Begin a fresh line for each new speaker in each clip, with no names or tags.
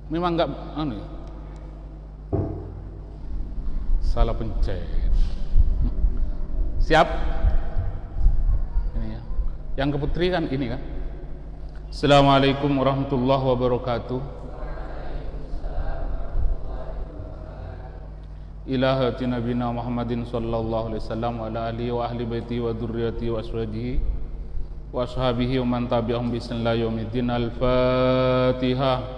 Memang enggak ya. Salah pencet. Siap? Ini ya. Yang ke Putri kan ini kan. Assalamualaikum warahmatullahi wabarakatuh. Ila hati nabina Muhammadin sallallahu alaihi wasallam wa ala alihi wa ahli baiti wa dzurriyyati wa ashabihi wa ashabihi wa man tabi'ahum bi ihsan ila yaumiddin. Al-Fatihah.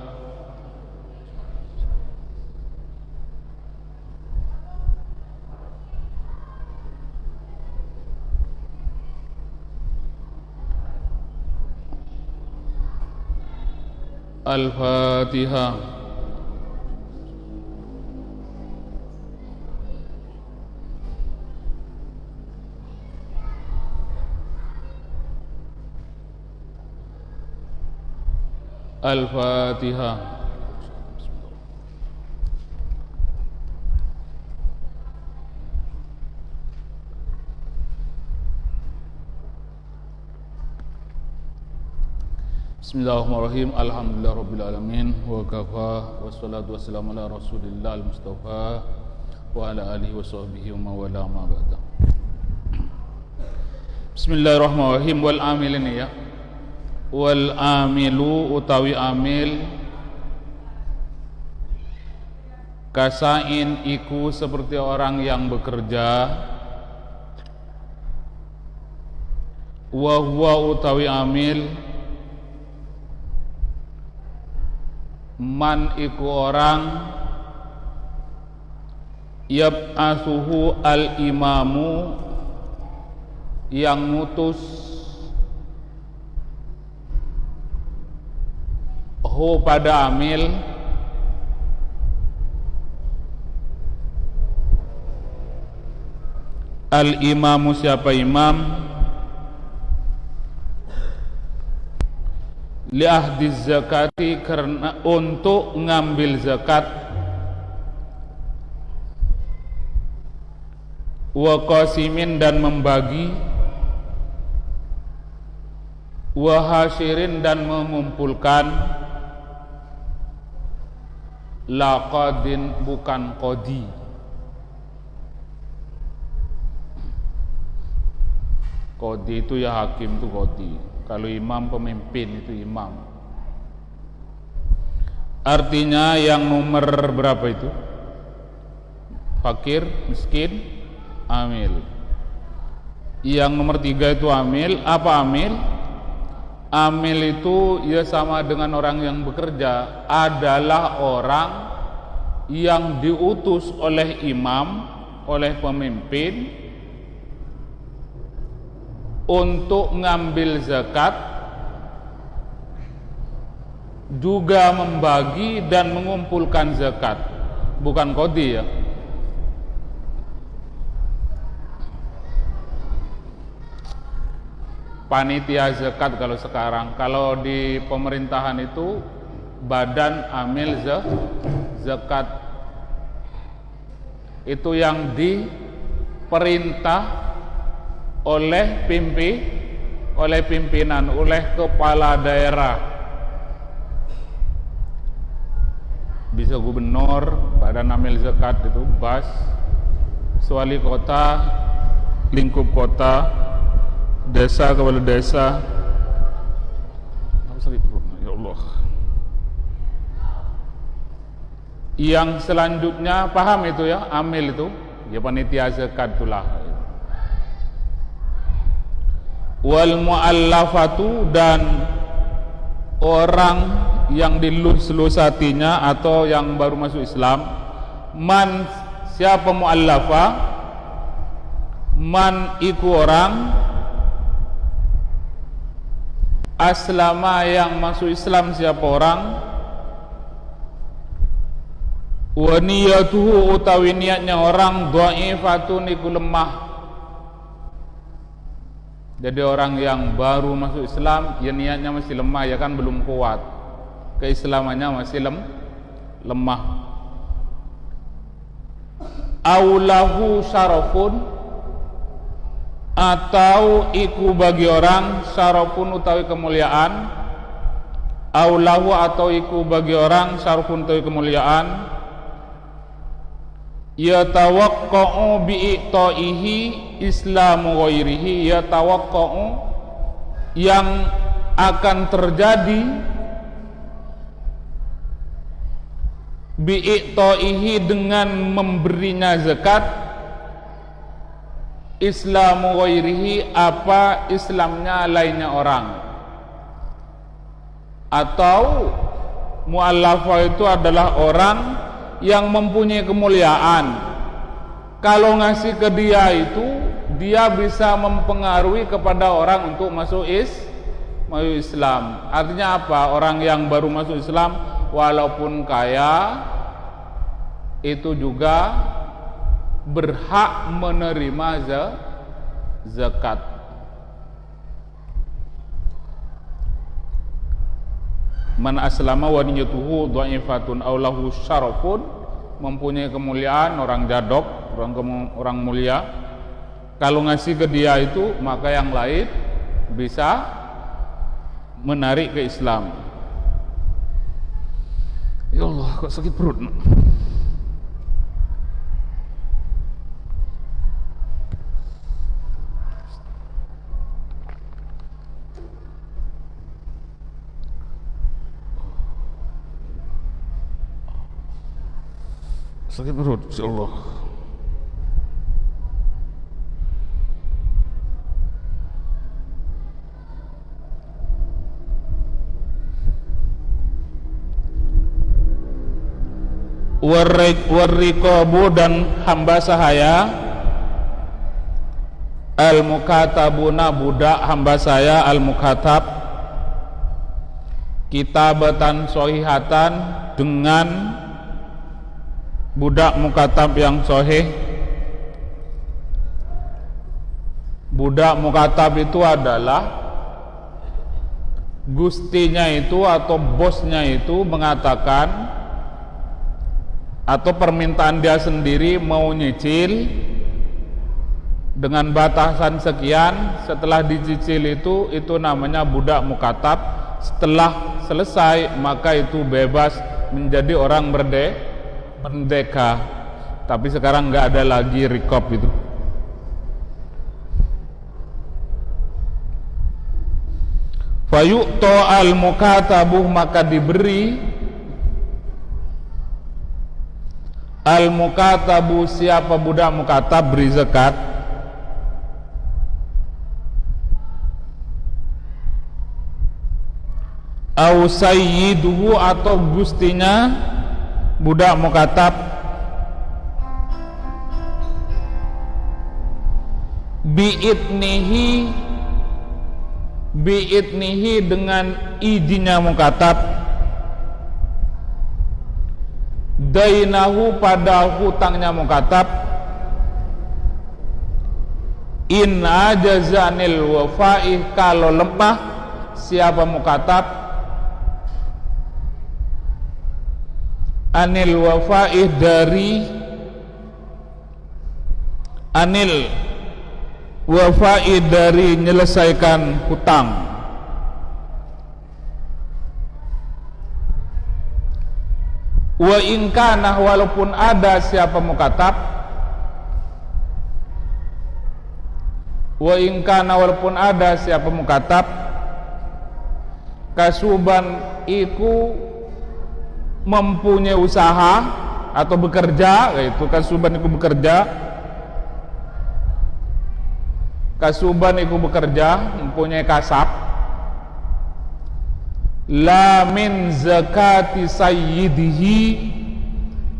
Al-Fatihah. Al-Fatihah. Bismillahirrahmanirrahim. Alhamdulillahirabbil alamin wa kafa wassalatu wassalamu ala rasulillah al-mustafa wa ala alihi wa sahbihi wa mawala ma ba'da. Bismillahirrahmanirrahim. Wal amilin ya. Wal amilu utawi amil kasain iku seperti orang yang bekerja, wa huwa utawi amil man iku orang yab'asuhu al imamu yang ngutus hu pada amil al imamu siapa imam li ahdi zakati karena untuk ngambil zakat wa qasimin dan membagi wa hasyirin dan mengumpulkan la qadin bukan qadi. Qadi itu ya hakim itu qadi. Kalau imam pemimpin itu imam. Artinya yang nomor berapa itu? Fakir, miskin, amil. Yang nomor 3 itu amil. Apa amil? Amil itu ya sama dengan orang yang bekerja, adalah orang yang diutus oleh imam, oleh pemimpin untuk ngambil zakat, juga membagi dan mengumpulkan zakat. Bukan qadhi ya. Panitia zakat kalau sekarang. Kalau di pemerintahan itu badan amil zakat. Itu yang diperintah oleh pimpinan, oleh kepala daerah. Bisa gubernur, badan amil zakat itu, bas, wali kota, lingkup kota, desa kepala desa. Ya Allah. Yang selanjutnya paham itu ya, amil itu ya panitia zakat itulah. Wal muallafatu dan orang yang dilus hatinya atau yang baru masuk Islam. Man siapa muallafa? Man iku orang aslama yang masuk Islam siapa orang wa niyatuhu utawi niatnya orang dhaifatun iku lemah. Jadi orang yang baru masuk Islam ya niatnya masih lemah ya kan, belum kuat, keislamannya masih lemah. Aulahu syarafun atau iku bagi orang syarafun utawi kemuliaan aulahu atau iku bagi orang syarfun tawi kemuliaan, yatawaqqa'u bi'i'ta'ihi islamu ghairihi, yatawaqqa'u yang akan terjadi bi'i'ta'ihi dengan memberinya zakat, islamu ghairihi apa Islamnya lainnya orang. Atau mu'allafah itu adalah orang yang mempunyai kemuliaan, kalau ngasih ke dia itu dia bisa mempengaruhi kepada orang untuk masuk Islam. Artinya apa? Orang yang baru masuk Islam walaupun kaya itu juga berhak menerima zakat. Man aslama wa niyyatuhu dha'ifatun aw lahu syarafun, mempunyai kemuliaan, orang jadok, orang mulia, kalau ngasih ke dia itu maka yang lain bisa menarik ke Islam. Ya Allah, kok sakit perut. Sakit perut, ya Allah. Warriqabu dan hamba sahaya, al-mukatabuna budak hamba saya, al-mukatab kitabatan sohihatan dengan budak mukatab yang sahih. Budak mukatab itu adalah gustinya itu atau bosnya itu mengatakan atau permintaan dia sendiri mau nyicil dengan batasan sekian, setelah dicicil itu namanya budak mukatab. Setelah selesai maka itu bebas menjadi orang merdeka. Tapi sekarang nggak ada lagi rikop itu. Fayu'to al-mukatabuh, maka diberi al-mukatabu, siapa budak mukatab, beri zakat. Au sayyiduhu, atau gustinya budak mukatab, bi'idnihi dengan izinnya mukatab, dainahu pada hutangnya mukatab, in ajazanil wafaih, kalau lemah siapa mukatab anil wafaih dari anil wafaih dari menyelesaikan hutang. Wa in kana, walaupun ada siapa mukatab, wa in kana, walaupun ada siapa mukatab, kasuban iku mempunyai usaha atau bekerja, yaitu kasuban iku bekerja, kasuban iku bekerja, mempunyai kasab, la min zakati sayyidihi,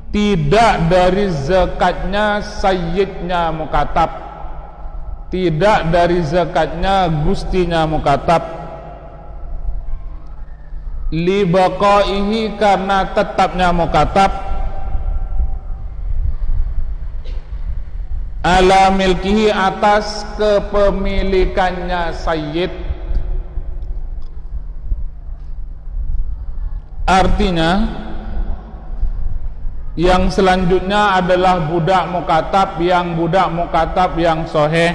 tidak dari zakatnya sayyidnya mukatab, tidak dari zakatnya gustinya mukatab, li baqaihi, karena tetapnya mukatab, ala milkihi, atas kepemilikannya sayyid. Artinya yang selanjutnya adalah budak mukatab yang sahih.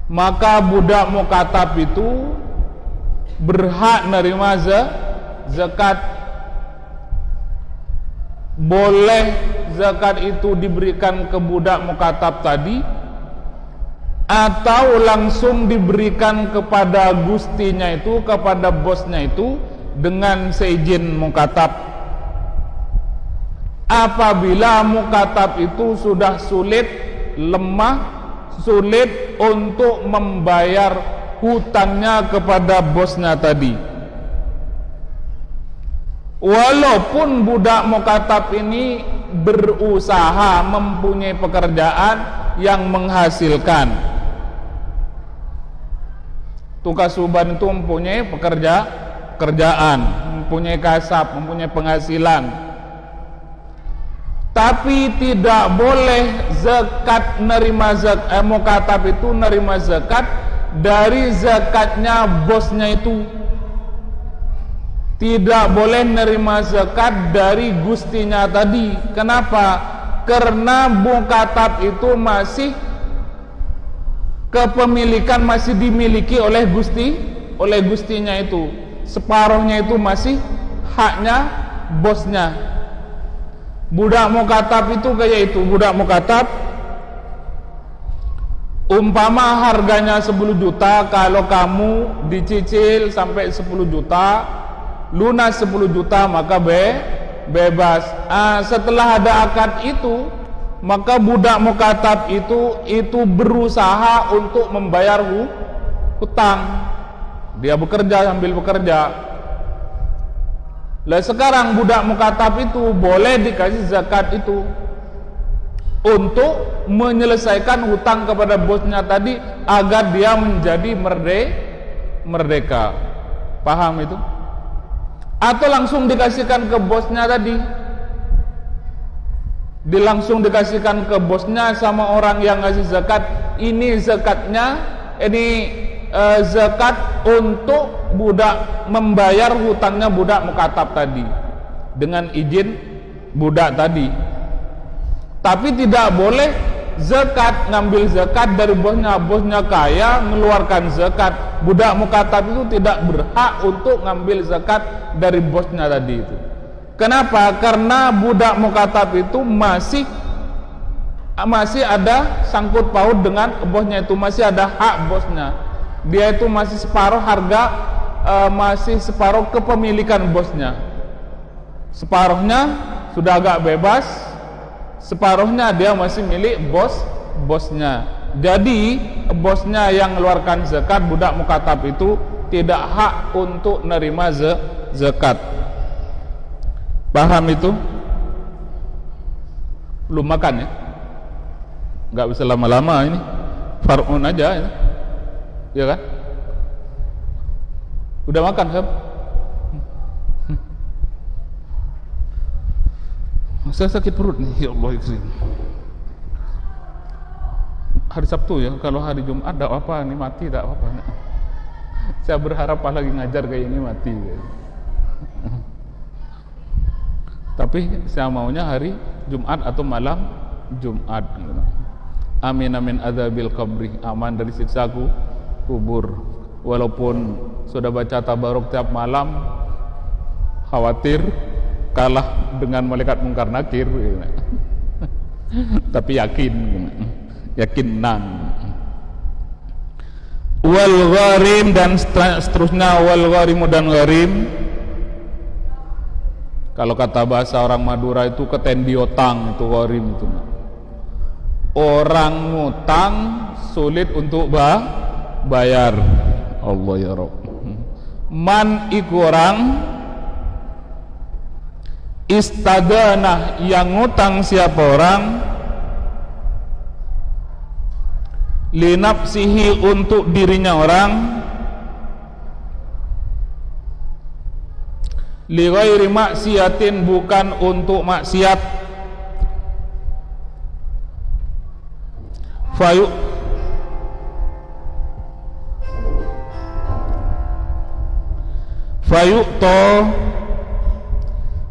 Maka budak mukatab itu berhak nerima zakat. Boleh zakat itu diberikan ke budak mukatab tadi, atau langsung diberikan kepada gustinya itu, kepada bosnya itu dengan seizin mukatab. Apabila mukatab itu sudah sulit, lemah, sulit untuk membayar hutangnya kepada bosnya tadi, walaupun budak mukatab ini berusaha, mempunyai pekerjaan yang menghasilkan. Tukang suban itu mempunyai pekerjaan, mempunyai kasab, mempunyai penghasilan, tapi tidak boleh zakat nerima zakat, mukatab itu nerima zakat dari zakatnya bosnya itu. Tidak boleh nerima zakat dari gustinya tadi. Kenapa? Karena mukatab itu masih kepemilikan, masih dimiliki oleh gustinya itu. Separuhnya itu masih haknya bosnya. Budak mukatab itu kayak itu. Budak mukatab umpama harganya 10 juta, kalau kamu dicicil sampai 10 juta, lunas 10 juta, maka bebas. Setelah ada akad itu, maka budak mukatab itu berusaha untuk membayar hutang. Dia bekerja sambil bekerja. Lah sekarang budak mukatab itu boleh dikasih zakat itu untuk menyelesaikan hutang kepada bosnya tadi, agar dia menjadi merdeka. Paham itu? Atau langsung dikasihkan ke bosnya tadi, langsung dikasihkan ke bosnya sama orang yang ngasih zakat. Ini zakatnya, ini zakat untuk budak, membayar hutangnya budak mukatab tadi dengan izin budak tadi. Tapi tidak boleh zakat, ngambil zakat dari bosnya. Bosnya kaya, mengeluarkan zakat. Budak mukatab itu tidak berhak untuk ngambil zakat dari bosnya tadi itu. Kenapa? Karena budak mukatab itu masih ada sangkut paut dengan bosnya itu, masih ada hak bosnya. Dia itu masih separuh harga, masih separuh kepemilikan bosnya. Separuhnya sudah agak bebas, separuhnya dia masih milik bosnya. Jadi bosnya yang mengeluarkan zakat, budak mukatab itu tidak hak untuk nerima zakat. Paham itu? Belum makan ya? Nggak bisa lama-lama ini, far'un aja ya. Ya kan? Udah makan kan? Saya sakit perut nih, ya Allah ikrim. Hari Sabtu ya, kalau hari Jumat ada apa nih, mati tak apa. Saya berharap pas lagi ngajar kayak ini mati. Tapi saya maunya hari Jumat atau malam Jumat. Amin amin adzabil qabri, aman dari siksa kubur. Walaupun sudah baca tabaruk tiap malam, khawatir kalah dengan malaikat mungkar nakir. Tapi yakin menang. Wal gharim dan seterusnya, wal gharimu dan gharim. Kalau kata bahasa orang Madura itu ketendiotang, itu gharim itu. Orang ngutang sulit untuk bayar. Allah ya Rabb. Man iku orang istadana, yang ngutang siapa orang, linafsihi, untuk dirinya orang, li ghairi maksiatin, bukan untuk maksiat, fayu'to,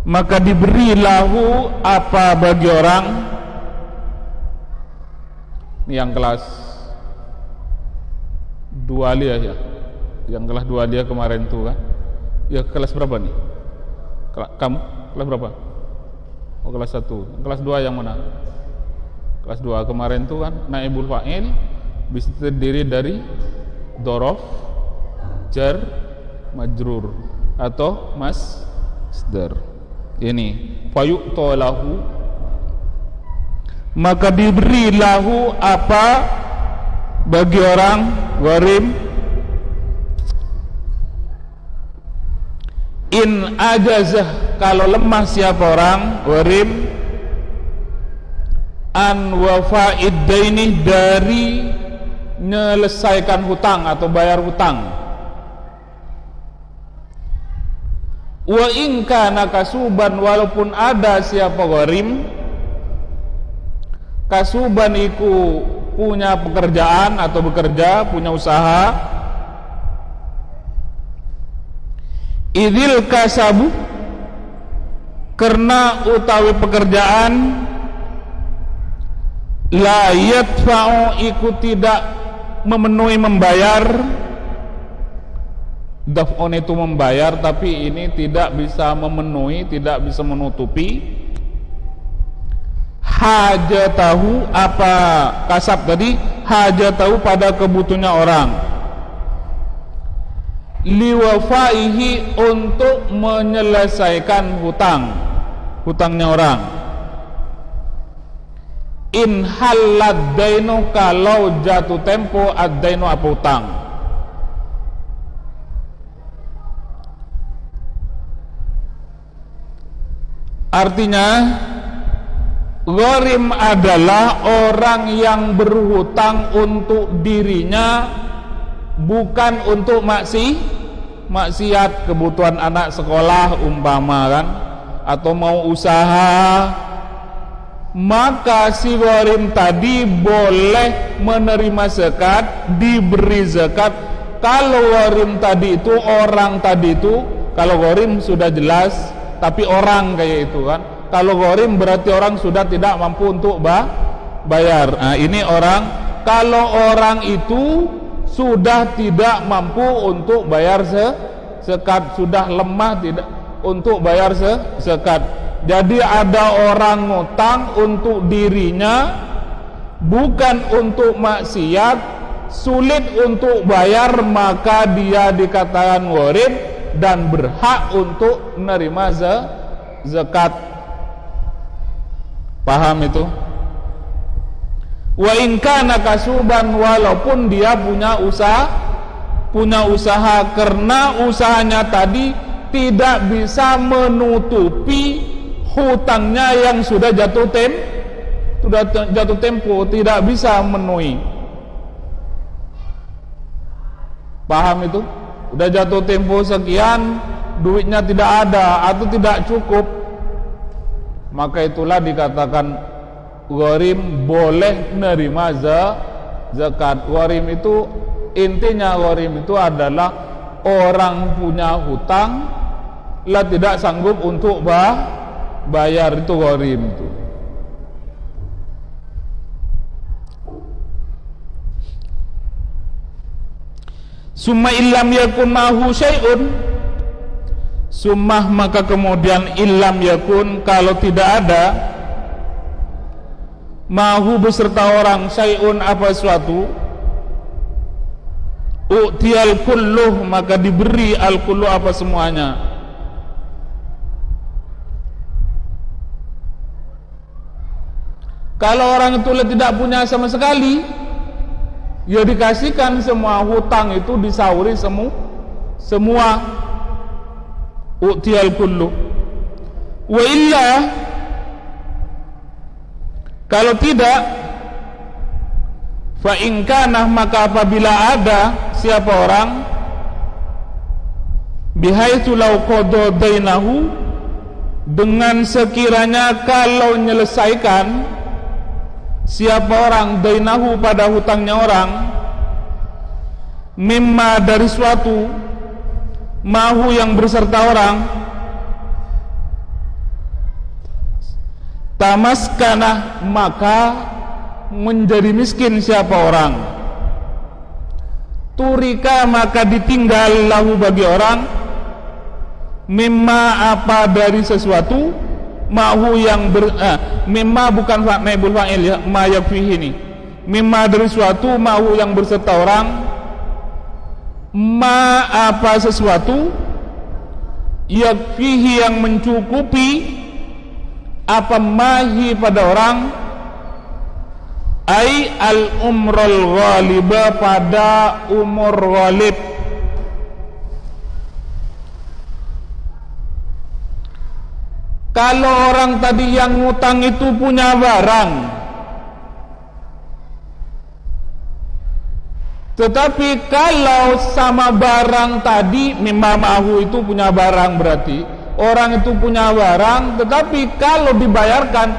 maka diberi lahu apa bagi orang. Ini yang kelas 2 aliyah ya, Yang kelas 2 dia kemarin tuh kan. Ya kelas berapa nih? Kamu kelas berapa? Oh kelas 1. Kelas 2 yang mana? Kelas 2 kemarin tuh kan naibul fa'il bisa terdiri dari dzaraf, jar, majrur atau masdar. Ini fayu'ta lahu, maka diberi lahu apa bagi orang gharim, in ajazah, kalau lemah siapa orang gharim, an wafa'id daini, dari menyelesaikan hutang atau bayar hutang. Wa in kana kasuban, walaupun ada siapa gharim kasuban iku punya pekerjaan atau bekerja, punya usaha, idil kasabu, karena utawi pekerjaan, la yadfa'u, iku tidak memenuhi membayar. Daf'un itu membayar, tapi ini tidak bisa memenuhi, tidak bisa menutupi hajatahu, apa kasab tadi, hajatahu pada kebutuhannya orang, liwafaihi, untuk menyelesaikan hutangnya orang. In halad dainu, kalau jatuh tempo ad-dainu apa hutang. Artinya gharim adalah orang yang berhutang untuk dirinya, bukan untuk maksiat, kebutuhan anak sekolah umpama kan, atau mau usaha. Maka si gharim tadi boleh menerima zakat, diberi zakat. Kalau gharim tadi itu, orang tadi itu, kalau gharim sudah jelas, tapi orang kayak itu kan. Kalau gharim berarti orang sudah tidak mampu untuk bayar. Nah, ini orang. Kalau orang itu sudah tidak mampu untuk bayar zakat, sudah lemah tidak untuk bayar zakat. Jadi ada orang ngutang untuk dirinya, bukan untuk maksiat, sulit untuk bayar, maka dia dikatakan gharim dan berhak untuk menerima zakat. Paham itu? Wa in kana kasuban, walaupun dia punya usaha, karena usahanya tadi tidak bisa menutupi hutangnya yang sudah jatuh tempo, tidak bisa memenuhi. Paham itu? Udah jatuh tempo sekian, duitnya tidak ada atau tidak cukup, maka itulah dikatakan gharim boleh menerima zakat. Gharim itu, intinya gharim itu adalah orang punya hutang lah tidak sanggup untuk bayar, itu gharim itu. Summa illam yakun mahu syai'un, summah maka kemudian illam yakun, kalau tidak ada, mahu beserta orang, syai'un apa suatu, u'tiyal kulluh, maka diberi al kulluh apa semuanya. Kalau orang itu tidak punya sama sekali, ya dikasihkan semua hutang itu, disauri semua u'tiyal kullu. Wa illa, kalau tidak, fa in kana, maka apabila ada siapa orang, bihaitsu law qada dainahu, dengan sekiranya kalau menyelesaikan siapa orang dainahu pada hutangnya orang, mimma dari suatu, mahu yang berserta orang, tamaskanah maka menjadi miskin siapa orang, turika maka ditinggal lahu bagi orang, mimma apa dari sesuatu, mahu yang mimma bukan naibul fa'il ya, ma yakfihi ini, mimma dari sesuatu, mahu yang berserta orang, ma apa sesuatu, yakfihi yang mencukupi, apa mahi pada orang, ai al umrul ghaliba pada umur ghalib. Kalau orang tadi yang ngutang itu punya barang, tetapi kalau sama barang tadi, mimma ma'ahu itu punya barang, berarti orang itu punya barang, tetapi kalau dibayarkan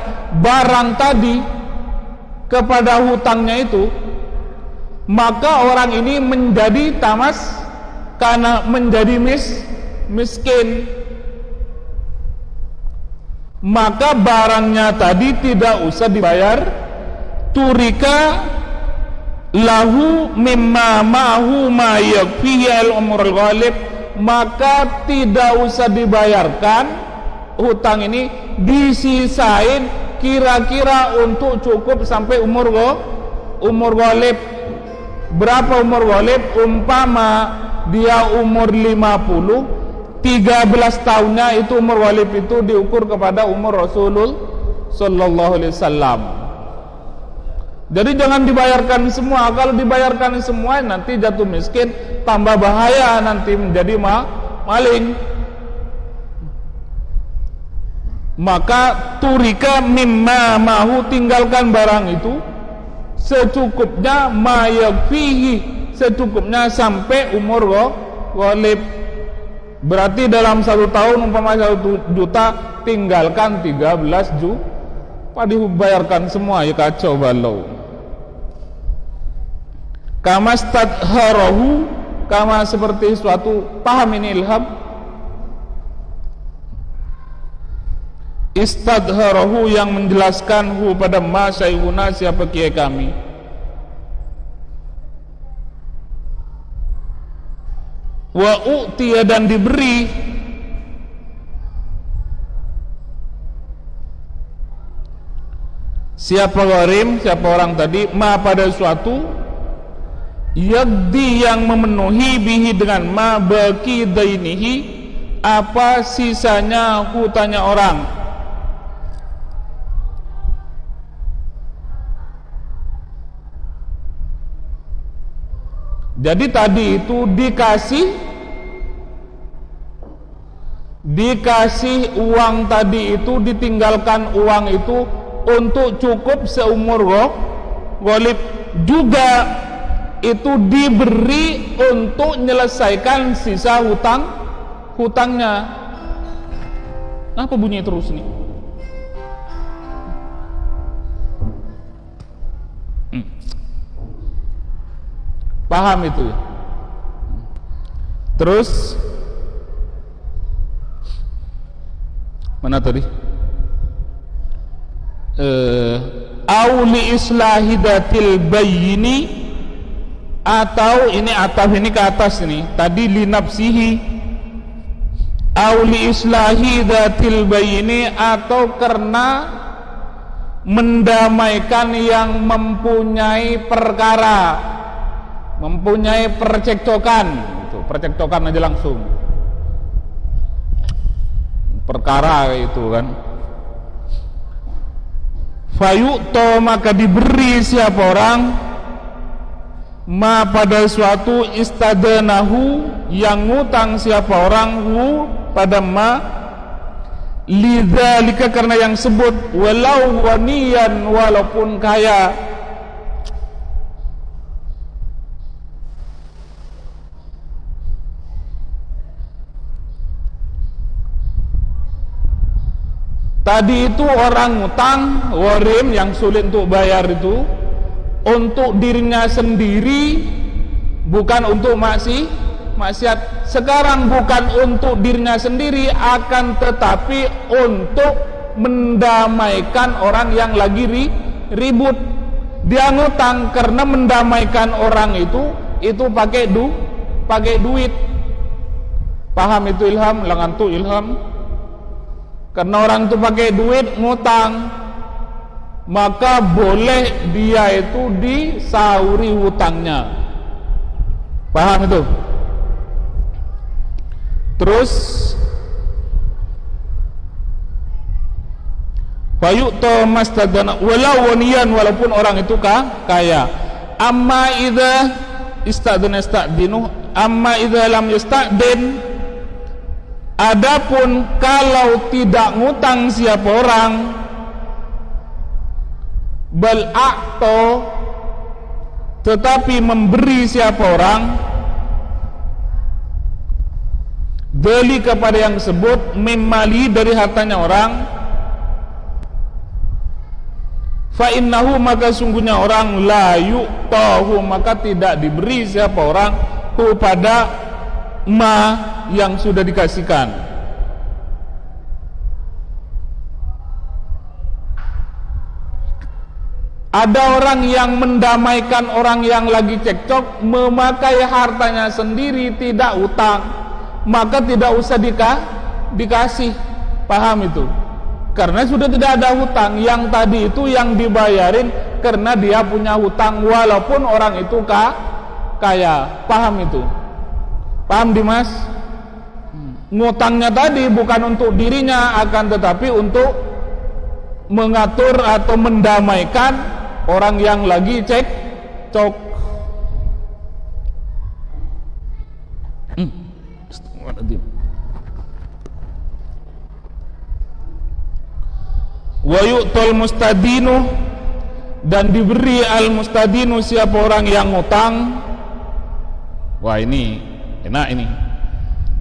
barang tadi kepada hutangnya itu, maka orang ini menjadi tamas karena menjadi miskin. Maka barangnya tadi tidak usah dibayar, turika lahu mimma ma'ahu ma yakfihi al-umrul ghalib, maka tidak usah dibayarkan hutang ini, disisain kira-kira untuk cukup sampai umur ghalib. Berapa umur ghalib? Umpama dia umur 50, 13 tahunnya itu umur ghalib itu diukur kepada umur Rasulullah sallallahu alaihi wasallam. Jadi jangan dibayarkan semua. Kalau dibayarkan semua nanti jatuh miskin, tambah bahaya, nanti menjadi maling. Maka turika mimma mahu, tinggalkan barang itu secukupnya, ma yakfihi secukupnya sampai umur ghalib. Berarti dalam 1 tahun umpama 1 juta, tinggalkan 13 juta, pada dibayarkan semua, ya kacau balau. Kama stadharahu, kama seperti suatu, paham ini ilham, istadharahu yang menjelaskan hu pada ma syaihuna siapa kiai kami, wa u'tiya dan diberi, siapa gharim, siapa orang tadi, ma pada suatu, yagdi yang memenuhi, bihi dengan ma, baki dainihi apa sisanya hutangnya orang. Jadi tadi itu dikasih uang tadi itu, ditinggalkan uang itu untuk cukup seumur ghalib, juga itu diberi untuk menyelesaikan sisa hutangnya. Apa bunyi terus nih? Paham itu ya? Terus mana tadi? Auli islahidatil bayyini, atau ini ataf ini ke atas ini, tadi li nafsihi, auli islahidatil bayyini, atau karena mendamaikan yang mempunyai perkara, mempunyai percekcokan, itu percekcokan aja langsung, perkara itu kan. Fayu'to maka diberi siapa orang, ma pada suatu, istadanahu yang ngutang siapa orang, hu pada ma, lidzalika karena yang sebut, walau waniyan walaupun kaya. Tadi itu orang ngutang, gharim yang sulit untuk bayar itu, untuk dirinya sendiri, bukan untuk maksiat. Sekarang bukan untuk dirinya sendiri, akan tetapi untuk mendamaikan orang yang lagi ribut. Dia ngutang karena mendamaikan orang itu, itu pakai duit. Paham itu ilham? Langan tuh ilham. Karena orang itu pakai duit ngutang, maka boleh dia itu disauri hutangnya. Paham itu? Terus fayu'ta mastadana walau waniyan, walaupun orang itu kaya. Amma idza istadana istadinu, amma idza lam yastadin, adapun kalau tidak ngutang siapa orang, bal a'to, tetapi memberi siapa orang, beli kepada yang tersebut, mimali dari hartanya orang, fa innahu, maka sungguhnya orang, la yu'tahu, maka tidak diberi siapa orang hu pada ma yang sudah dikasihkan. Ada orang yang mendamaikan orang yang lagi cekcok, memakai hartanya sendiri, tidak utang, maka tidak usah dikasih. Paham itu? Karena sudah tidak ada hutang. Yang tadi itu yang dibayarin karena dia punya hutang, walaupun orang itu kaya. Paham itu? Paham Dimas? Ngutangnya tadi bukan untuk dirinya, akan tetapi untuk mengatur atau mendamaikan orang yang lagi cekcok. Wa yu'tal mustadinu, dan diberi al mustadinu siapa orang yang ngutang. Wah, ini enak ini.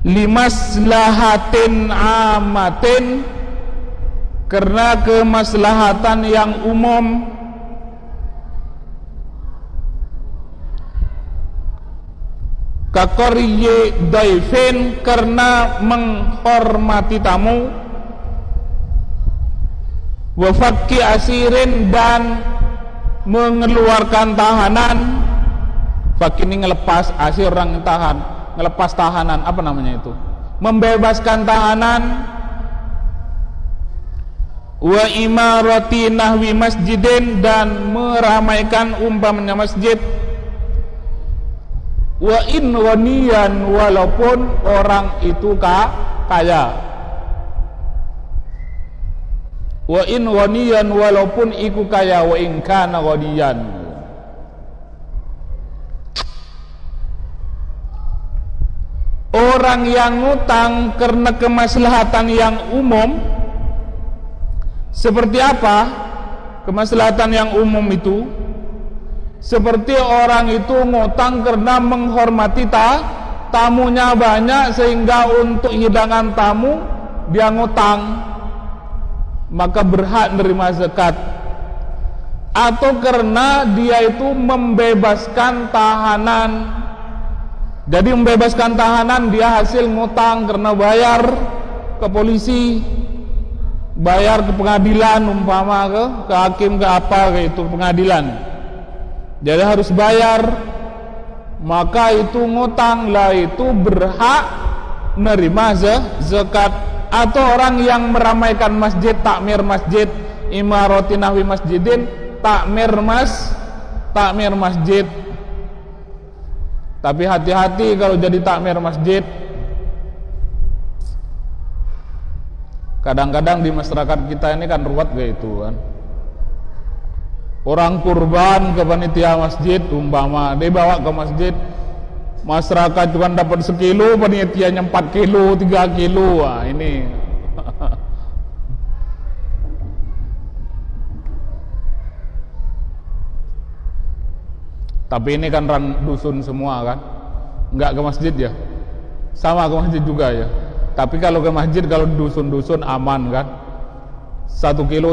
Limaslahatin amatin, karena kemaslahatan yang umum. Kakorye daifin, karena menghormati tamu. Wafaki asirin, dan mengeluarkan tahanan. Fakir ini ngelepas, asir orang tahan, ngelepas tahanan, apa namanya itu? Membebaskan tahanan. Wa imarati nahwi masjidin, dan meramaikan umpamanya masjid. Wa in waniyan, walaupun orang itu kaya. Wa in waniyan, walaupun iku kaya, wa in kana waniyan. Orang yang ngutang karena kemaslahatan yang umum. Seperti apa kemaslahatan yang umum itu? Seperti orang itu ngutang karena menghormati tamunya banyak, sehingga untuk hidangan tamu dia ngutang, maka berhak menerima zakat. Atau karena dia itu membebaskan tahanan, jadi membebaskan tahanan dia hasil ngutang karena bayar ke polisi, bayar ke pengadilan, umpama ke hakim, ke apa, ke itu pengadilan, jadi harus bayar, maka itu ngutang lah, itu berhak menerima zakat. Atau orang yang meramaikan masjid, takmir masjid, imarati nahwi masjidin, takmir masjid. Tapi hati-hati kalau jadi takmir masjid. Kadang-kadang di masyarakat kita ini kan ruwet kayak itu kan. Orang kurban ke panitia masjid, umpama dia bawa ke masjid, masyarakat cuma dapat sekilo, panitianya 4 kilo, 3 kilo. Wah, ini tapi ini kan dusun semua kan, nggak ke masjid ya, sama ke masjid juga ya. Tapi kalau ke masjid, kalau dusun-dusun aman kan, 1 kilo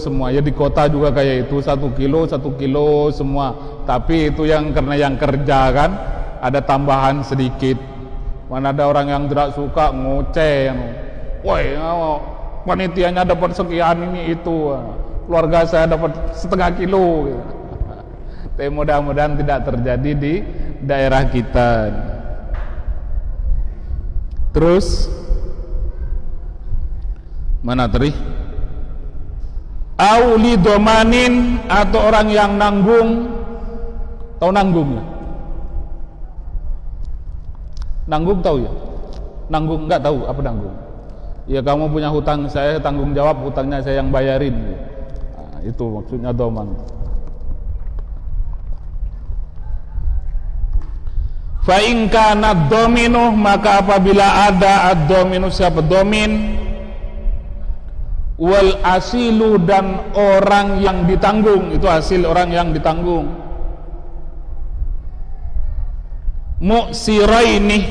semua ya. Di kota juga kayak itu, 1 kilo semua. Tapi itu yang karena yang kerja kan, ada tambahan sedikit. Mana ada orang yang tidak suka ngoceh, woi panitianya dapat sekian ini itu, keluarga saya dapat 0,5 kilo. Tapi mudah-mudahan tidak terjadi di daerah kita. Terus mana tadi? Auli domanin, atau orang yang nanggung. Tahu nanggung ya? Nanggung tahu ya? Nanggung nggak tahu apa nanggung? Ya kamu punya hutang, saya tanggung jawab hutangnya, saya yang bayarin. Nah, itu maksudnya doman. Fa in kana dominu, maka apabila ada ad-dominu, siapa domin, wal asilu, dan orang yang ditanggung, itu hasil orang yang ditanggung, mu'siraini,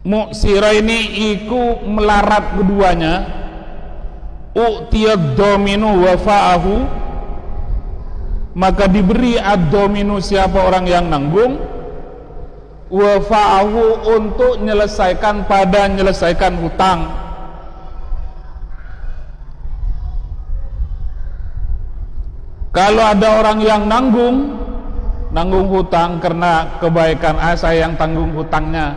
mu'siraini iku melarat keduanya, u'tiyad dominu wafa'ahu, maka diberi ad-dominu, siapa orang yang nanggung, wafa'ahu, untuk menyelesaikan hutang. Kalau ada orang yang nanggung hutang karena kebaikan, saya yang tanggung hutangnya,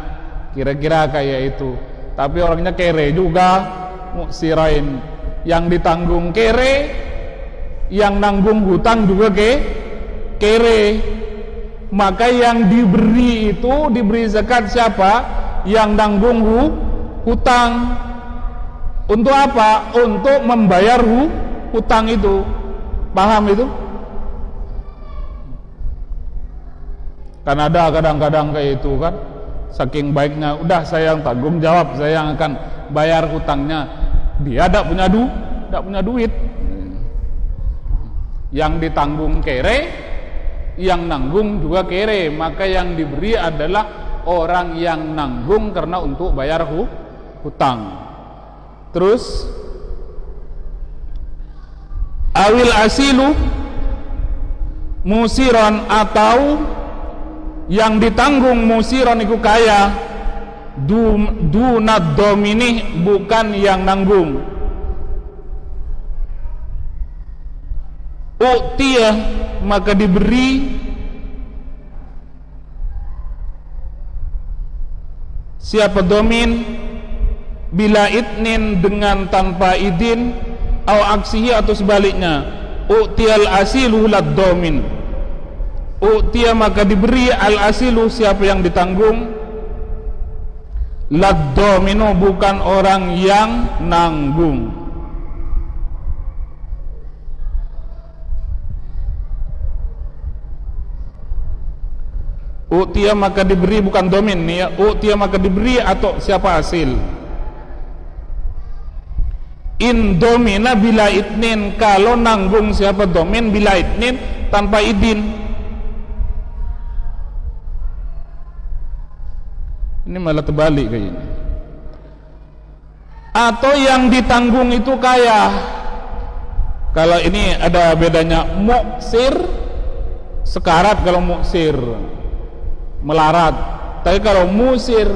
kira-kira kayak itu. Tapi orangnya kere juga, muksirain, yang ditanggung kere, yang nanggung hutang juga kere. Maka yang diberi itu, diberi zakat siapa? Yang nanggung hutang. Untuk apa? Untuk membayar hutang itu. Paham itu? Kan ada kadang-kadang kayak itu kan, saking baiknya, udah saya yang tanggung jawab, saya yang akan bayar hutangnya. Dia tidak punya duit. Yang ditanggung kere, yang nanggung juga kere. Maka yang diberi adalah orang yang nanggung karena untuk bayar hutang. Terus awil asilu musiron, atau yang ditanggung musiron itu kaya, dunad domini, bukan yang nanggung. U'tiyah, maka diberi siapa domin, bila idnin, dengan tanpa idin, au aksihi, atau sebaliknya. U'tiyal asilu lad domin, u'tiyah, maka diberi al asilu, siapa yang ditanggung, lad dominu, bukan orang yang nanggung. U'tiyah, maka diberi, bukan domin nih ya. U'tiyah, maka diberi, atau siapa hasil. In domina bila idnin, kalau nanggung siapa domin bila idnin, tanpa idin. Ini malah terbalik kayak ini. Atau yang ditanggung itu kaya. Kalau ini ada bedanya, muksir sekarat, kalau muksir melarat. Tapi kalau musir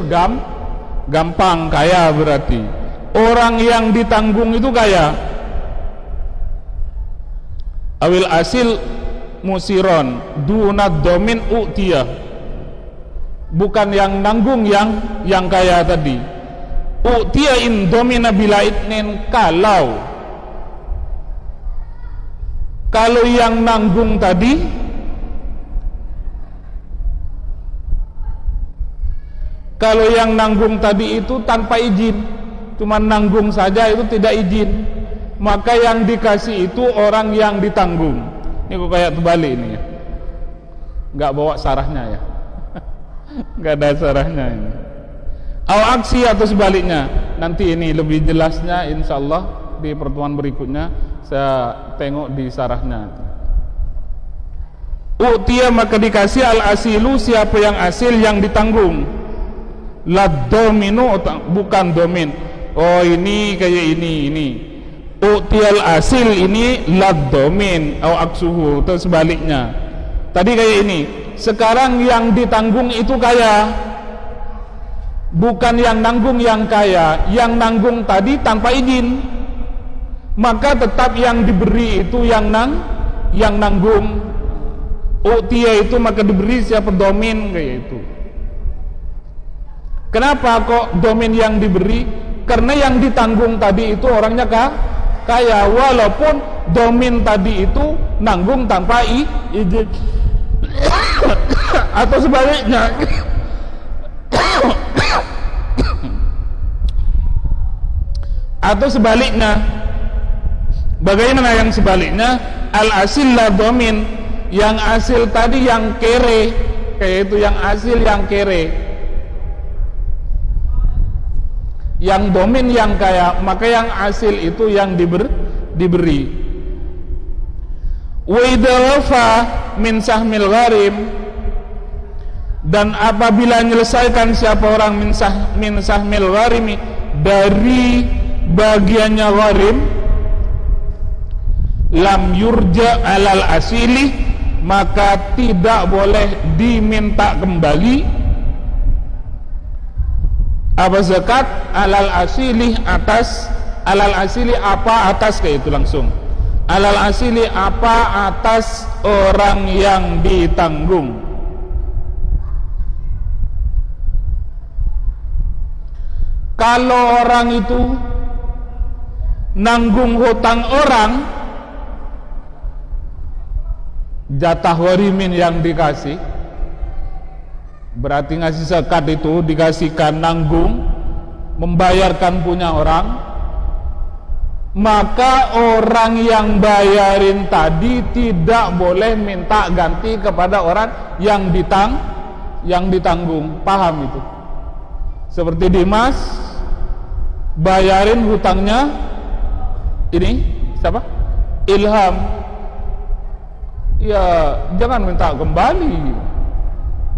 gampang, kaya berarti. Orang yang ditanggung itu kaya. Awil asil musiron, dunad domin u'tiyah, bukan yang nanggung, yang kaya tadi. U'tiyah in domina bila idnin, kalau yang nanggung tadi, kalau yang nanggung tadi itu tanpa izin, cuma nanggung saja, itu tidak izin, maka yang dikasih itu orang yang ditanggung. Ini kok kayak terbalik ini ya, nggak bawa sarahnya ya. Nggak ada sarahnya ini. Au aksi, atau sebaliknya. Nanti ini lebih jelasnya insyaallah di pertemuan berikutnya, saya tengok di sarahnya. U'tiyah, maka dikasih al asilu, siapa yang asil, yang ditanggung, lad dominu, bukan domin. Oh ini kayak ini. U'tiyal asil, ini lad domin au aksuhu, atau sebaliknya. Tadi kayak ini. Sekarang yang ditanggung itu kaya, bukan yang nanggung yang kaya. Yang nanggung tadi tanpa izin, maka tetap yang diberi itu yang nanggung. U'tiya itu maka diberi siapa domin kayak itu. Kenapa kok domin yang diberi? Karena yang ditanggung tadi itu orangnya kaya, walaupun domin tadi itu nanggung tanpa izin. Atau sebaliknya. Atau sebaliknya. Bagaimana yang sebaliknya? Al-asil la domin, yang asil tadi yang kere, kayak itu yang asil yang kere, yang domin yang kaya, maka yang asil itu yang diberi. Wa idza wafa min sahmil gharim, dan apabila menyelesaikan siapa orang min sahmil gharimi, dari bagiannya gharim, lam yurja alal asili, maka tidak boleh diminta kembali apa zakat alal asili, atas alal asili apa, atas kayak itu langsung alal asili apa, atas orang yang ditanggung. Kalau orang itu nanggung hutang orang, jatah warimin yang dikasih, berarti ngasih zakat itu dikasihkan nanggung, membayarkan punya orang, maka orang yang bayarin tadi tidak boleh minta ganti kepada orang yang ditanggung. Paham itu? Seperti Dimas bayarin hutangnya ini siapa? Ilham. Ya jangan minta kembali,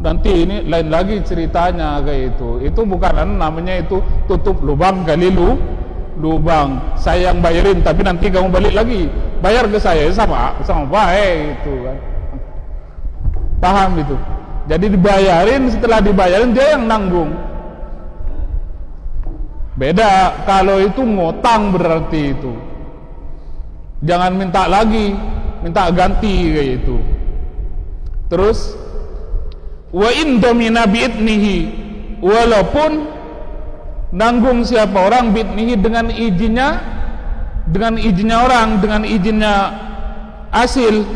nanti ini lain lagi ceritanya kayak itu. Itu bukan namanya itu tutup lubang gali lubang. Saya yang bayarin tapi nanti kamu balik lagi bayar ke saya, sama baik itu kan. Paham itu? Jadi dibayarin, setelah dibayarin dia yang nanggung. Beda kalau itu ngutang, berarti itu jangan minta lagi, minta ganti kayak itu. Terus wa in domina bi'idnihi, walaupun nanggung siapa orang bi'idnihi dengan izinnya orang, dengan izinnya asil.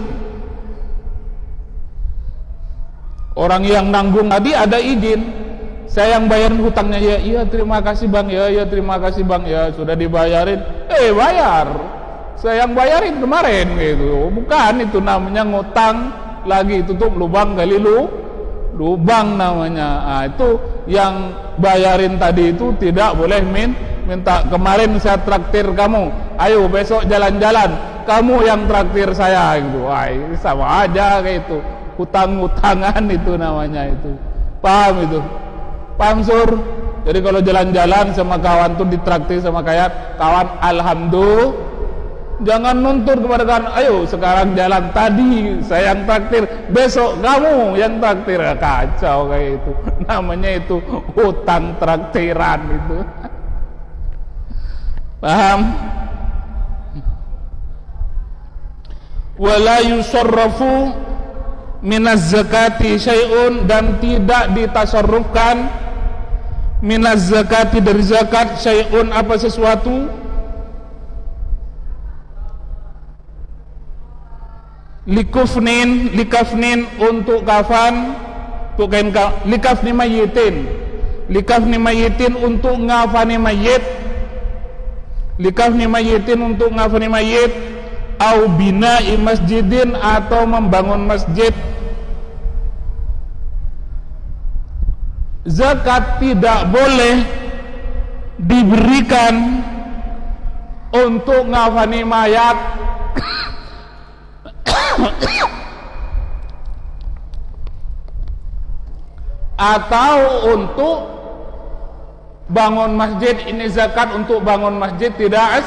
Orang yang nanggung tadi ada izin, saya yang bayarin hutangnya, ya iya terima kasih bang, ya terima kasih bang, ya sudah dibayarin, bayar, saya yang bayarin kemarin gitu. Bukan, itu namanya ngutang lagi, tutup lubang gali lubang namanya. Nah, itu yang bayarin tadi itu tidak boleh minta, kemarin saya traktir kamu, ayo besok jalan-jalan, kamu yang traktir saya gitu. Wah, sama aja kayak itu, hutang-hutangan itu namanya itu. Paham itu? Paham Sur? Jadi kalau jalan-jalan sama kawan tuh ditraktir sama kawan, alhamdulillah, jangan nuntut kepada kawan, ayo sekarang jalan, tadi saya yang traktir, besok kamu yang traktir. Kacau kayak itu. Namanya itu hutang traktiran itu. Paham? Wala yusarrafu minaz zakati syai'un, dan tidak ditasarrufkan minaz zakati dari zakat syai'un apa sesuatu, likafnin untuk kafan, untuk kain likafni mayitin untuk ngafani mayit, likafni mayitin untuk ngafani mayit, au bina'i masjidin atau membangun masjid. Zakat tidak boleh diberikan untuk ngafani mayat atau untuk bangun masjid. Ini zakat untuk bangun masjid tidak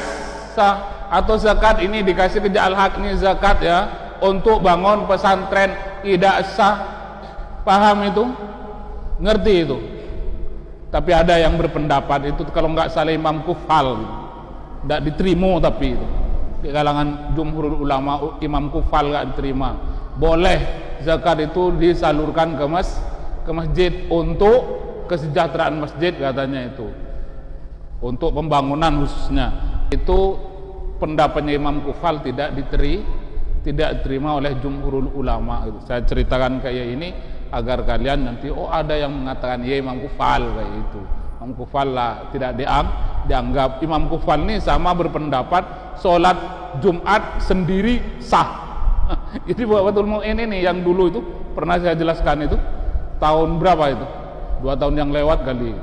sah. Atau zakat ini dikasih ke al-haq, ini zakat ya untuk bangun pesantren, tidak sah. Paham itu? Ngerti itu? Tapi ada yang berpendapat itu kalau nggak salah Imam Kufal, tidak diterima, tapi itu di kalangan jumhur ulama, Imam Kufal nggak terima. Boleh zakat itu disalurkan ke masjid untuk kesejahteraan masjid katanya itu, untuk pembangunan khususnya. Itu pendapatnya Imam Kufal tidak diterima oleh jumhurul ulama. Saya ceritakan kayak ini agar kalian nanti ada yang mengatakan ya Imam Kufal kayak itu. Imam Kufal lah tidak dianggap. Imam Kufal ini sama berpendapat sholat Jumat sendiri sah. Jadi Batul Mu'in ini yang dulu itu pernah saya jelaskan itu tahun berapa itu? 2 tahun yang lewat kali.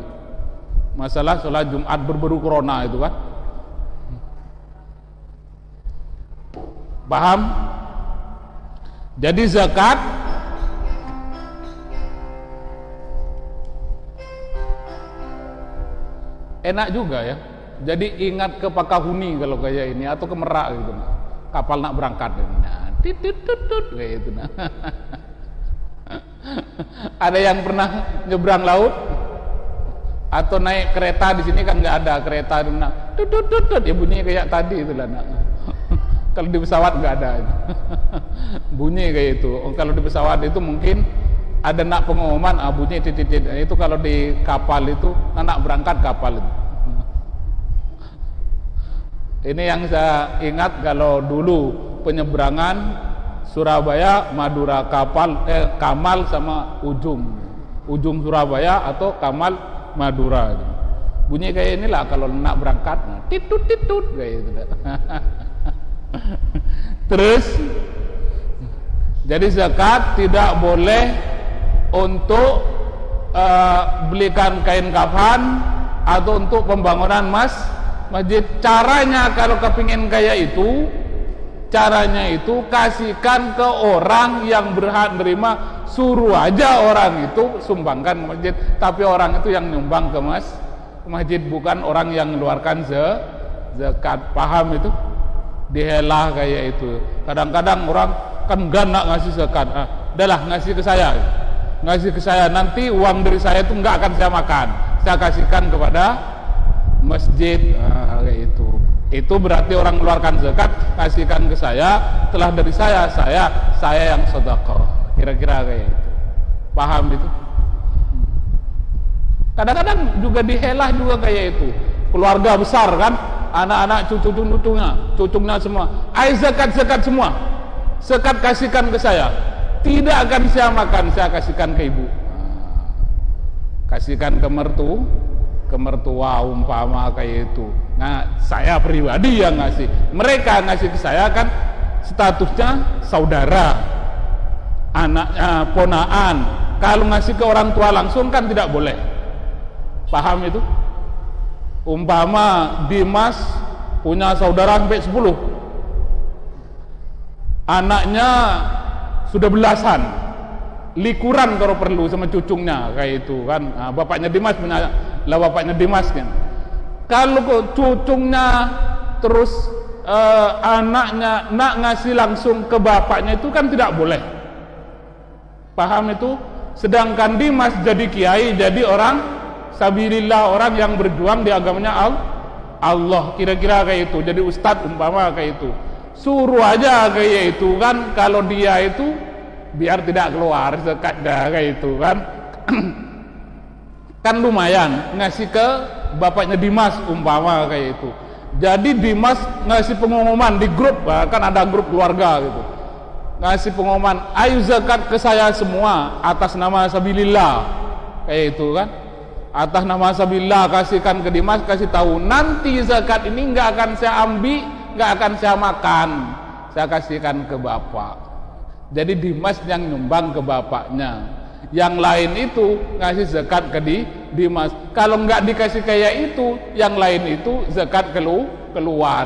Masalah sholat Jumat berburu corona itu kan. Paham? Jadi zakat enak juga ya. Jadi ingat ke Pakahuni kalau kayak ini atau ke Merak gitu. Kapal nak berangkat nah, titut kayak itu nah. Ada yang pernah nyebrang laut atau naik kereta di sini kan nggak ada kereta nah, tut ya bunyi kayak tadi itu lah nah. Kalau di pesawat nggak ada bunyi kayak itu. Kalau di pesawat itu mungkin ada nak pengumuman bunyi titit itu. Kalau di kapal itu nak berangkat kapal itu. Ini yang saya ingat kalau dulu penyeberangan Surabaya Madura Kamal sama ujung Surabaya atau Kamal Madura gitu. Bunyi kayak inilah kalau nak berangkat titut kayak gitu. Terus jadi zakat tidak boleh untuk belikan kain kafan atau untuk pembangunan masjid. Caranya kalau kepingin kayak itu, caranya itu kasihkan ke orang yang berhak menerima, suruh aja orang itu sumbangkan ke masjid, tapi orang itu yang nyumbang ke masjid, bukan orang yang mengeluarkan zakat. Paham itu? Dihelah kayak itu. Kadang-kadang orang kan enggak nak ngasih zakat, udahlah ngasih ke saya, nanti uang dari saya itu enggak akan saya makan, saya kasihkan kepada masjid. Kayak itu berarti orang mengeluarkan zakat, kasihkan ke saya, setelah dari saya yang sedekah, kira-kira kayak itu. Paham itu? Kadang-kadang juga dihelah juga kayak itu. Keluarga besar kan, anak-anak cucunya semua, zakat semua, zakat kasihkan ke saya, tidak akan saya makan, saya kasihkan ke ibu, kasihkan ke mertua umpama kayak itu. Nah, saya pribadi yang ngasih, mereka ngasih ke saya kan statusnya saudara, anaknya ponaan. Kalau ngasih ke orang tua langsung kan tidak boleh. Paham itu? Umpama Dimas punya saudara sampai 10, anaknya sudah belasan, likuran kalau perlu sama cucunya kayak itu kan. Bapaknya Dimas punya lah, bapaknya Dimas kan. Kalau cucunya terus anaknya nak ngasih langsung ke bapaknya itu kan tidak boleh. Paham itu? Sedangkan Dimas jadi kiai, jadi orang sabilillah, orang yang berjuang di agamanya Allah, kira-kira kayak itu. Jadi ustadz umpama kayak itu, suruh aja kayak itu kan. Kalau dia itu biar tidak keluar zakat dah kayak itu kan. Kan lumayan ngasih ke bapaknya Dimas umpama kayak itu. Jadi Dimas ngasih pengumuman di grup, kan ada grup keluarga gitu, ngasih pengumuman, ayo zakat ke saya semua atas nama sabilillah kayak itu kan. Atas nama sabilillah kasihkan ke Dimas, kasih tahu nanti zakat ini nggak akan saya ambil, nggak akan saya makan, saya kasihkan ke bapak. Jadi Dimas yang nyumbang ke bapaknya, yang lain itu ngasih zakat ke Dimas. Kalau nggak dikasih kayak itu, yang lain itu zakat keluar,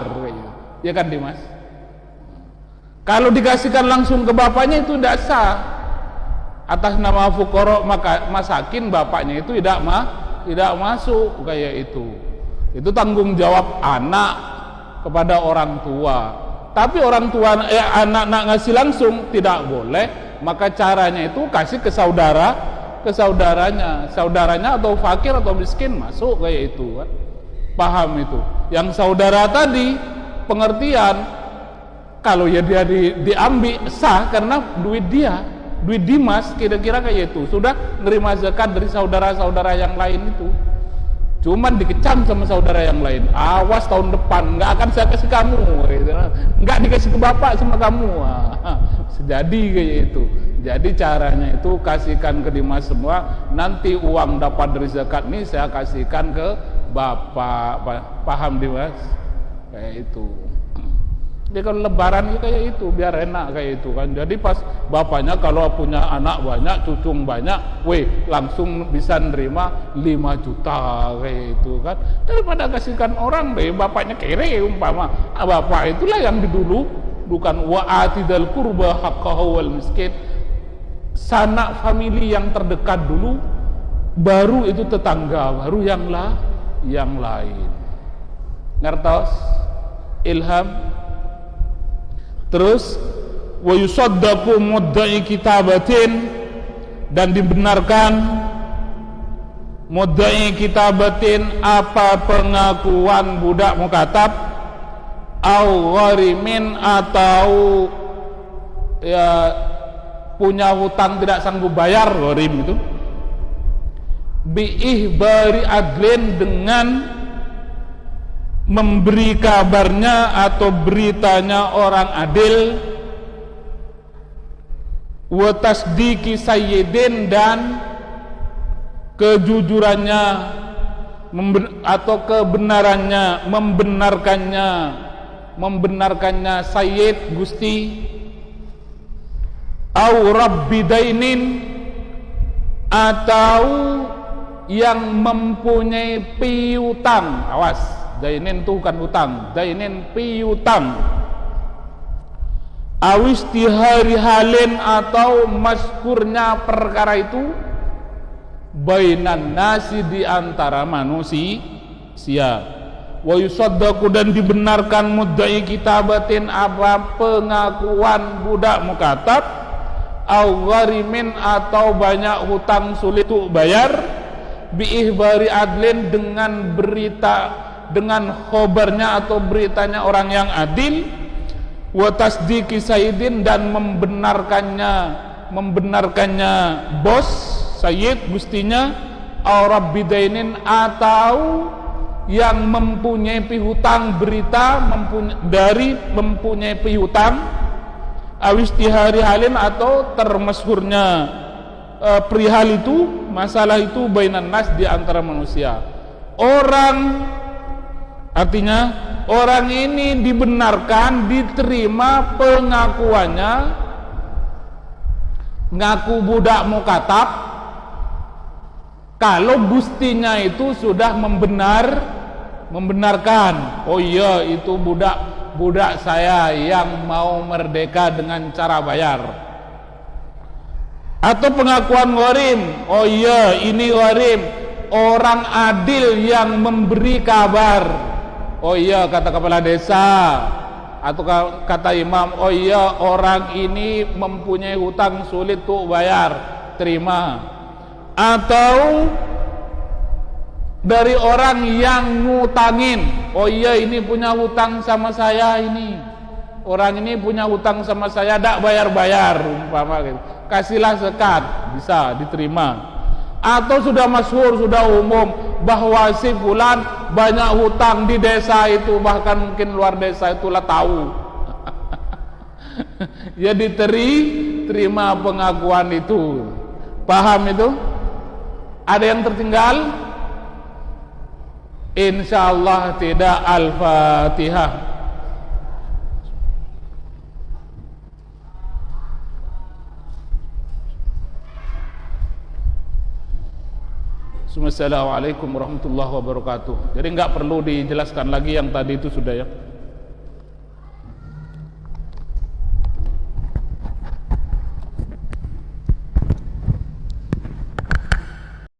ya kan Dimas? Kalau dikasihkan langsung ke bapaknya itu tidak sah. Atas nama fuqara maka masakin, bapaknya itu tidak masuk kayak itu. Itu tanggung jawab anak kepada orang tua. Tapi orang tua anak nak ngasih langsung tidak boleh. Maka caranya itu kasih ke saudaranya atau fakir atau miskin, masuk kayak itu kan. Paham itu? Yang saudara tadi pengertian Kalau ya dia diambil sah karena duit dia, duit Dimas kira-kira kayak itu, sudah nerima zakat dari saudara-saudara yang lain itu, cuman dikecam sama saudara yang lain, awas tahun depan nggak akan saya kasih kamu, nggak dikasih ke bapak sama kamu. Jadi kayak itu. Jadi caranya itu kasihkan ke Dimas semua, nanti uang dapat dari zakat ini saya kasihkan ke bapak, paham Dimas? Kayak itu. Jadi kalau lebaran itu kayak itu, biar enak kayak itu kan. Jadi pas bapaknya kalau punya anak banyak, cucung banyak, langsung bisa nerima 5 juta kayak itu kan. Daripada kasihkan orang bapaknya kere umpama. Bapak itulah yang dulu, bukan wa atidal qurba haqqahu wal miskin. Sanak famili yang terdekat dulu, baru itu tetangga, baru yang lain. Ngertos? Ilham. Terus wa yusaddaqu mudda'i kitabatin, dan dibenarkan mudda'i kitabatin apa pengakuan budak mukatab, au gharimin atau ya punya hutang tidak sanggup bayar, gharim itu, bi ihbari adlin, dengan memberi kabarnya atau beritanya orang adil, wa tasdiki sayyidin, dan kejujurannya atau kebenarannya, membenarkannya sayyid gusti, au rabbi dainin, atau yang mempunyai piutang. Awas, dainin itu bukan hutang, dainin piutang. Awistihari halin, atau maskurnya perkara itu, bainan nasi, di antara manusia. Wa yusaddaqu, dan dibenarkan mudda'i kitabatin apa pengakuan budak mukatab, au gharimin, atau banyak hutang sulit untuk bayar, bi ihbari adlin, dengan berita, dengan khobarnya atau beritanya orang yang adil, wa tasdiki sayyidin, dan membenarkannya bos sayyid gustinya, au rabbi dainin, atau yang mempunyai pihutang, berita mempunyai pihutang, awistihari halin, atau termasyhurnya perihal itu, masalah itu, bainan nas, di antara manusia. Artinya orang ini dibenarkan, diterima pengakuannya, ngaku budak mukatab, kalau gustinya itu sudah membenarkan, oh iya itu budak saya yang mau merdeka dengan cara bayar. Atau pengakuan gharim, oh iya ini gharim, orang adil yang memberi kabar. Oh iya, kata kepala desa atau kata imam, oh iya orang ini mempunyai hutang sulit untuk bayar, terima. Atau dari orang yang ngutangin, oh iya ini punya hutang sama saya, ini orang ini punya hutang sama saya, tak bayar-bayar umpama gitu, kasihlah zakat, bisa diterima. Atau sudah masyhur, sudah umum bahwa si fulan banyak hutang di desa itu, bahkan mungkin luar desa itulah tahu. Ya diterima pengakuan itu. Paham itu? Ada yang tertinggal? Insyaallah tidak. Al-Fatihah. Assalamualaikum warahmatullahi wabarakatuh. Jadi nggak perlu dijelaskan lagi, yang tadi itu sudah ya.